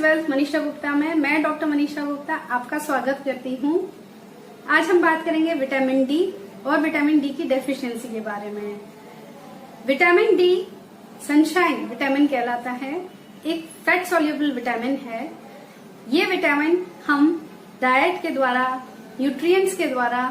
Wealth Manisha Gupta में मैं doctor Manisha Gupta आपका स्वागत करती हूँ। आज हम बात करेंगे विटामिन डी और विटामिन डी की डेफिशिएंसी के बारे में। विटामिन डी सनशाइन विटामिन कहलाता है, एक फैट सॉल्युबल विटामिन है। ये विटामिन हम डाइट के द्वारा, न्यूट्रिएंट्स के द्वारा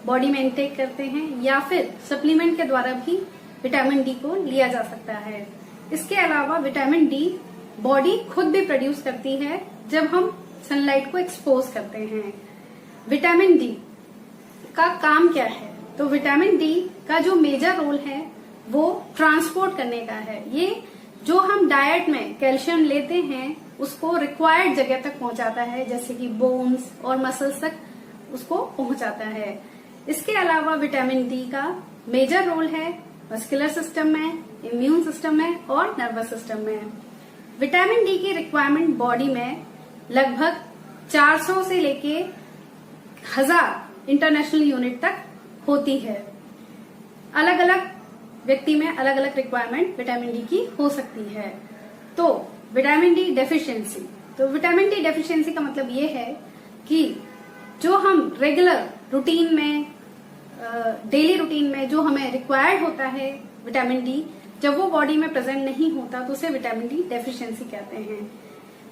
बॉडी में इनटेक करते हैं या फिर सप्लीमेंट के द्वारा भी विटामिन डी को लिया जा सकता है। इसके अलावा विटामिन डी बॉडी खुद भी प्रोड्यूस करती है जब हम सनलाइट को एक्सपोज करते हैं। विटामिन डी का काम क्या है? तो विटामिन डी का जो मेजर रोल है वो ट्रांसपोर्ट करने का है। ये जो हम डाइट में कैल्शियम लेते हैं उसको रिक्वायर्ड जगह तक पहुंचाता है, जैसे कि बोन्स और मसल्स तक उसको पहुंचाता है। इसके अलावा विटामिन डी का मेजर रोल है मस्कुलर सिस्टम में, इम्यून सिस्टम में और नर्वस सिस्टम में। विटामिन डी की रिक्वायरमेंट बॉडी में लगभग 400 से लेके 1000 इंटरनेशनल यूनिट तक होती है। अलग अलग व्यक्ति में अलग अलग रिक्वायरमेंट विटामिन डी की हो सकती है। तो विटामिन डी डेफिशिएंसी, तो विटामिन डी डेफिशिएंसी का मतलब ये है कि जो हम रेगुलर रूटीन में, डेली रूटीन में जो हमें रिक्वायर्ड होता है विटामिन डी, जब वो बॉडी में प्रेजेंट नहीं होता तो उसे विटामिन डी डेफिशिएंसी कहते हैं।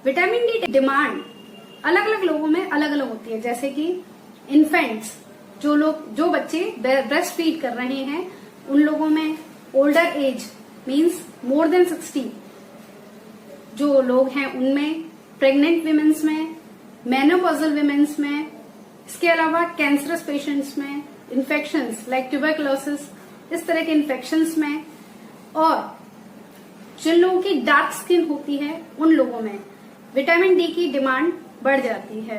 विटामिन डी डिमांड अलग अलग लोगों में अलग अलग होती है, जैसे कि इन्फेंट्स, जो बच्चे ब्रेस्ट फीड कर रहे हैं उन लोगों में, older age means more than 60 जो लोग हैं उनमें, प्रेग्नेंट विमेन्स में, मेनोपॉजल विमेन्स में, इसके अलावा कैंसरस पेशेंट्स में, इन्फेक्शंस लाइक ट्यूबरकुलोसिस, इस तरह के इन्फेक्शंस में, और जिन लोगों की डार्क स्किन होती है उन लोगों में विटामिन डी की डिमांड बढ़ जाती है।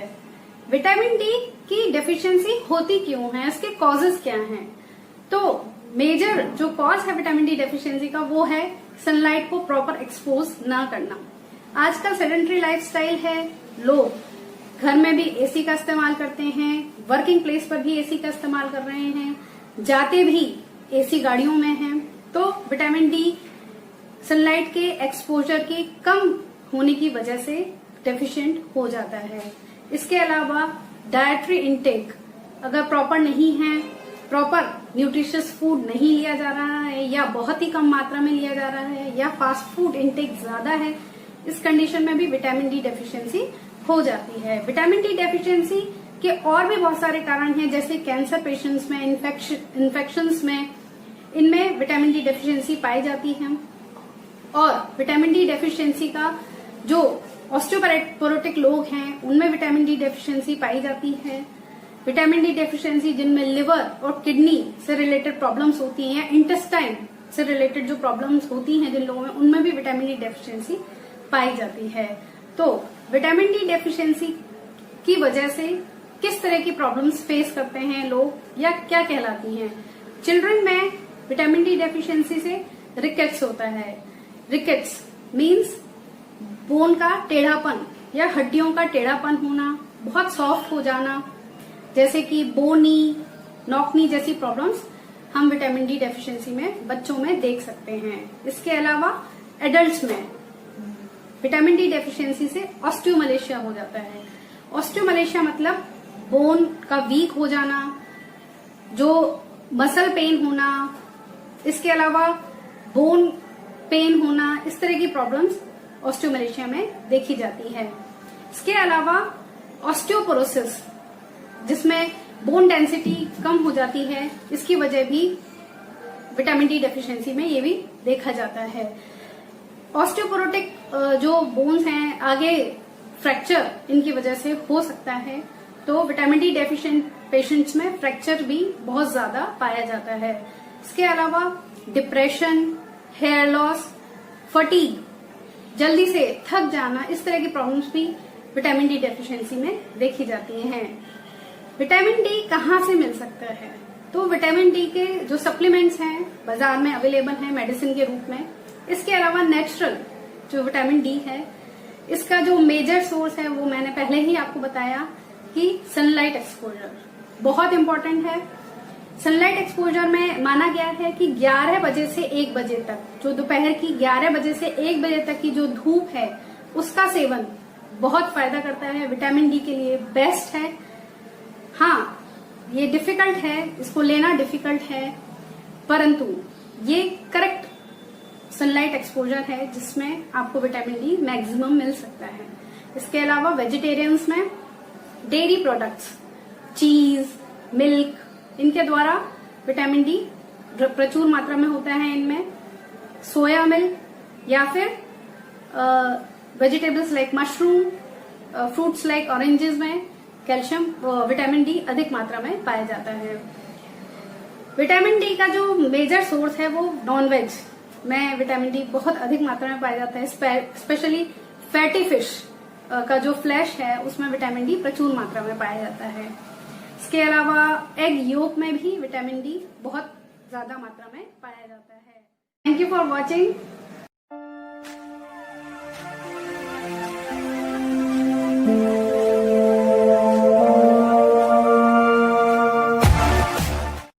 विटामिन डी की डेफिशिएंसी होती क्यों है, इसके कॉजेज क्या हैं? तो मेजर जो कॉज है विटामिन डी डेफिशिएंसी का वो है सनलाइट को प्रॉपर एक्सपोज ना करना। आजकल सेडेंटरी लाइफस्टाइल है, लोग घर में भी एसी का इस्तेमाल करते हैं, वर्किंग प्लेस पर भी एसी का इस्तेमाल कर रहे हैं, जाते भी एसी गाड़ियों में हैं, तो विटामिन डी सनलाइट के एक्सपोजर के कम होने की वजह से डेफिशिएंट हो जाता है। इसके अलावा डाइटरी इनटेक अगर प्रॉपर नहीं है, प्रॉपर न्यूट्रिशियस फूड नहीं लिया जा रहा है या बहुत ही कम मात्रा में लिया जा रहा है या फास्ट फूड इनटेक ज्यादा है, इस कंडीशन में भी विटामिन डी डेफिशिएंसी हो जाती है। विटामिन डी डेफिशिएंसी के और भी बहुत सारे कारण हैं, जैसे कैंसर पेशेंट्स में, इन्फेक्शंस में, इनमें विटामिन डी डेफिशिएंसी पाई जाती है। और विटामिन डी डेफिशिएंसी का जो ऑस्टियोपोरोटिक लोग हैं उनमें विटामिन डी डेफिशिएंसी पाई जाती है। विटामिन डी डेफिशिएंसी जिनमें लिवर और किडनी से रिलेटेड प्रॉब्लम्स होती हैं, इंटेस्टाइन से रिलेटेड जो प्रॉब्लम्स होती हैं जिन लोगों में, उनमें भी विटामिन डी डेफिशिएंसी पाई जाती है। तो विटामिन डी डेफिशिएंसी की वजह से किस तरह की प्रॉब्लम्स फेस करते हैं लोग या क्या कहलाती हैं? चिल्ड्रन में विटामिन डी डेफिशिएंसी से रिकेट्स होता है। रिकेट्स मीन्स बोन का टेढ़ापन या हड्डियों का टेढ़ापन होना, बहुत सॉफ्ट हो जाना, जैसे कि बोनी, नॉकनी जैसी प्रॉब्लम्स हम विटामिन डी डेफिशिएंसी में बच्चों में देख सकते हैं। इसके अलावा एडल्ट्स में विटामिन डी डेफिशिएंसी से ऑस्टियोमलेशिया हो जाता है। ऑस्टियोमलेशिया मतलब बोन का वीक हो जाना, जो मसल पेन होना, इसके अलावा बोन पेन होना, इस तरह की प्रॉब्लम्स ऑस्टियोमलेशिया में देखी जाती है। इसके अलावा ऑस्टियोपोरोसिस, जिसमें बोन डेंसिटी कम हो जाती है, इसकी वजह भी विटामिन डी डेफिशिएंसी में ये भी देखा जाता है। ऑस्टियोपोरोटिक जो बोन्स हैं, आगे फ्रैक्चर इनकी वजह से हो सकता है, तो विटामिन डी डेफिशिएंट पेशेंट्स में फ्रैक्चर भी बहुत ज्यादा पाया जाता है। इसके अलावा डिप्रेशन, हेयर लॉस, फटीग, जल्दी से थक जाना, इस तरह की प्रॉब्लम्स भी विटामिन डी डेफिशिएंसी में देखी जाती हैं। विटामिन डी कहाँ से मिल सकता है? तो विटामिन डी के जो सप्लीमेंट्स हैं बाजार में अवेलेबल हैं मेडिसिन के रूप में। इसके अलावा नेचुरल जो विटामिन डी है, इसका जो मेजर सोर्स है वो मैंने पहले ही आपको बताया कि सनलाइट एक्सपोजर बहुत इंपॉर्टेंट है। सनलाइट एक्सपोजर में माना गया है कि 11 बजे से 1 बजे तक, जो दोपहर की 11 बजे से 1 बजे तक की जो धूप है, उसका सेवन बहुत फायदा करता है, विटामिन डी के लिए बेस्ट है। हाँ, ये डिफिकल्ट है, इसको लेना डिफिकल्ट है, परंतु ये करेक्ट सनलाइट एक्सपोजर है जिसमें आपको विटामिन डी मैक्सिमम मिल सकता है। इसके अलावा वेजिटेरियंस में डेयरी प्रोडक्ट्स, चीज, मिल्क, इनके द्वारा विटामिन डी प्रचुर मात्रा में होता है। इनमें सोया मिल्क या फिर vegetables like mushroom, fruits like oranges में कैल्शियम, विटामिन डी अधिक मात्रा में पाया जाता है। विटामिन डी का जो मेजर सोर्स है वो नॉनवेज में विटामिन डी बहुत अधिक मात्रा में पाया जाता है। स्पेशली फैटी फिश का जो फ्लैश है उसमें विटामिन डी प्रचुर मात्रा में पाया जाता है। इसके अलावा एग योक में भी विटामिन डी बहुत ज्यादा मात्रा में पाया जाता है। Thank you for watching.